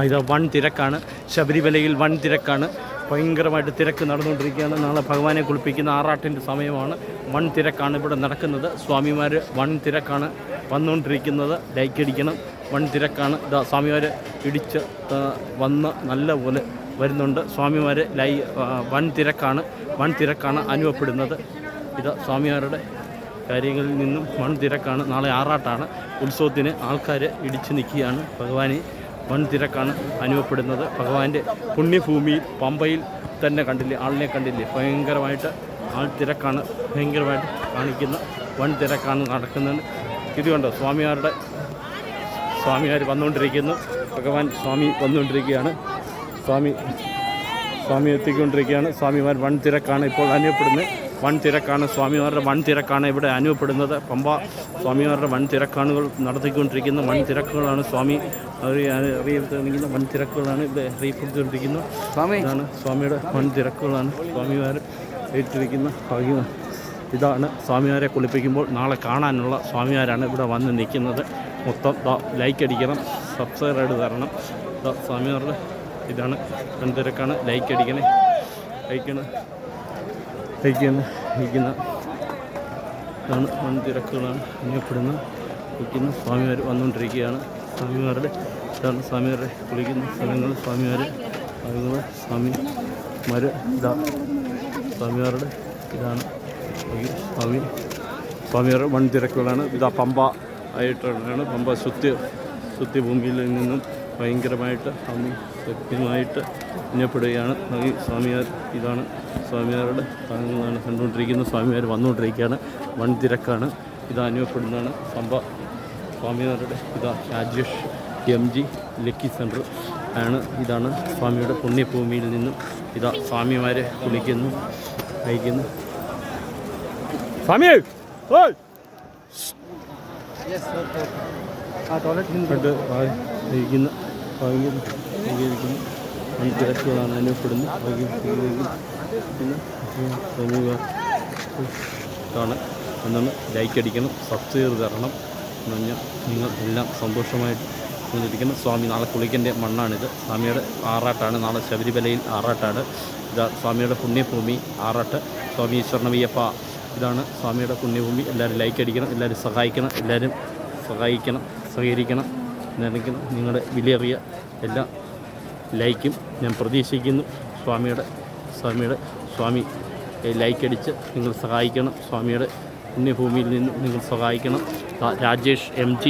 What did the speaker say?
ഇത് വൺ തിരക്കാണ്. ശബരിമലയിൽ വൺ തിരക്കാണ്. ഭയങ്കരമായിട്ട് തിരക്ക് നടന്നുകൊണ്ടിരിക്കുകയാണ്. നാളെ ഭഗവാനെ കുളിപ്പിക്കുന്ന ആറാട്ടിൻ്റെ സമയമാണ്. വൺ തിരക്കാണ് ഇവിടെ നടക്കുന്നത്. സ്വാമിമാർ വൺ തിരക്കാണ് വന്നുകൊണ്ടിരിക്കുന്നത്. ലൈക്ക് അടിക്കണം. വൺ തിരക്കാണ്. ഇതാ സ്വാമിമാർ ഇടിച്ച് വന്ന് നല്ല പോലെ വരുന്നുണ്ട്. സ്വാമിമാർ വൺ തിരക്കാണ് അനുഭവപ്പെടുന്നത്. ഇത് സ്വാമിമാരുടെ കാര്യങ്ങളിൽ നിന്നും വൺ തിരക്കാണ്. നാളെ ആറാട്ടാണ്. ഉത്സവത്തിന് ആൾക്കാർ ഇടിച്ചു നിൽക്കുകയാണ്. ഭഗവാനെ വൻ തിരക്കാണ് അനുഭവപ്പെടുന്നത്. ഭഗവാന്റെ പുണ്യഭൂമിയിൽ പമ്പയിൽ തന്നെ കണ്ടില്ലേ, ആളിനെ കണ്ടില്ലേ, ഭയങ്കരമായിട്ട് ആൾ തിരക്കാണ് ഭയങ്കരമായിട്ട് കാണിക്കുന്ന വൻ തിരക്കാണ് നടക്കുന്നത്. ഇത് കണ്ടോ, സ്വാമിമാർ വന്നുകൊണ്ടിരിക്കുന്നു. ഭഗവാൻ സ്വാമി വന്നുകൊണ്ടിരിക്കുകയാണ്. സ്വാമി എത്തിക്കൊണ്ടിരിക്കുകയാണ്. സ്വാമിമാർ വൻ തിരക്കാണ് ഇപ്പോൾ അനുഭവപ്പെടുന്നത്. വൻ തിരക്കാണ് സ്വാമിമാരുടെ വൻ തിരക്കാണ് ഇവിടെ അനുഭവപ്പെടുന്നത്. പമ്പ സ്വാമിമാരുടെ വൻ തിരക്കാണുകൾ നടത്തിക്കൊണ്ടിരിക്കുന്ന വൻ തിരക്കുകളാണ്. സ്വാമി അറിയപ്പെടുന്ന വൻ തിരക്കുകളാണ് ഇവിടെ അറിയപ്പെടുത്തിക്കൊണ്ടിരിക്കുന്നത്. ഇതാണ് സ്വാമിയുടെ വൻ തിരക്കുകളാണ് സ്വാമിമാർ ഏറ്റിരിക്കുന്ന ഭാഗ്യം. ഇതാണ് സ്വാമിമാരെ കുളിപ്പിക്കുമ്പോൾ നാളെ കാണാനുള്ള സ്വാമിമാരാണ് ഇവിടെ വന്ന് നിൽക്കുന്നത്. മൊത്തം ലൈക്ക് അടിക്കണം, സബ്സ്ക്രൈബ് തരണം. സ്വാമിമാരുടെ ഇതാണ് വൻ തിരക്കാണ്. ലൈക്ക് അടിക്കണേ, ലൈക്കുന്ന ഇതാണ് വൻ തിരക്കുകളാണ് അനുഭവപ്പെടുന്നത്. കുളിക്കുന്ന സ്വാമിമാർ വന്നുകൊണ്ടിരിക്കുകയാണ്. സ്വാമിമാരുടെ കുളിക്കുന്ന സ്ഥലങ്ങൾ സ്വാമിമാരുടെ ഇതാണ് സ്വാമിമാരുടെ വൻ തിരക്കുകളാണ്. ഇതാ പമ്പ ആയിട്ടാണ്. പമ്പ ശുദ്ധിഭൂമിയിൽ നിന്നും ഭയങ്കരമായിട്ട് ശക്തിയുമായിട്ട് അനുഭവപ്പെടുകയാണ്. സ്വാമിമാർ ഇതാണ് സ്വാമിമാരുടെ ഭാഗങ്ങളാണ് കണ്ടുകൊണ്ടിരിക്കുന്നത്. സ്വാമിമാർ വന്നുകൊണ്ടിരിക്കുകയാണ്. വൻ തിരക്കാണ്. ഇത് അനുഭവപ്പെടുന്നതാണ് പമ്പ സ്വാമിമാരുടെ. ഇതാ രാജേഷ് MG ലക്കി സെൻറ്റർ ആണ്. ഇതാണ് സ്വാമിയുടെ പുണ്യഭൂമിയിൽ നിന്നും ഇതാ സ്വാമിമാരെ കുളിക്കുന്നു, കഴിക്കുന്നു. സ്വാമി തിരക്കുകളാണ് അനുഭവപ്പെടുന്നത്. ആണ് എന്നാണ് ലൈക്ക് അടിക്കണം, സബ്സ്ക്രൈബ് തരണം എന്ന് പറഞ്ഞാൽ നിങ്ങൾ എല്ലാം സന്തോഷമായിട്ട് ഇരിക്കണം. സ്വാമി നാളെ കുളിക്കൻ്റെ മണ്ണാണിത്. സ്വാമിയുടെ ആറാട്ടാണ്. നാളെ ശബരിമലയിൽ ആറാട്ടാണ്. ഇതാ സ്വാമിയുടെ പുണ്യഭൂമി ആറാട്ട്. സ്വാമി ഈശ്വരനവയ്യപ്പ ഇതാണ് സ്വാമിയുടെ പുണ്യഭൂമി. എല്ലാവരും ലൈക്ക് അടിക്കണം, എല്ലാവരും സഹകരിക്കണം. എന്നായിരിക്കണം നിങ്ങളുടെ വിലയേറിയ എല്ലാ ലൈക്കും ഞാൻ പ്രതീക്ഷിക്കുന്നു. സ്വാമി ലൈക്ക് അടിച്ച് നിങ്ങൾ സഹായിക്കണം. സ്വാമിയുടെ പുണ്യഭൂമിയിൽ നിന്ന് നിങ്ങൾ സഹായിക്കണം. രാജേഷ് MG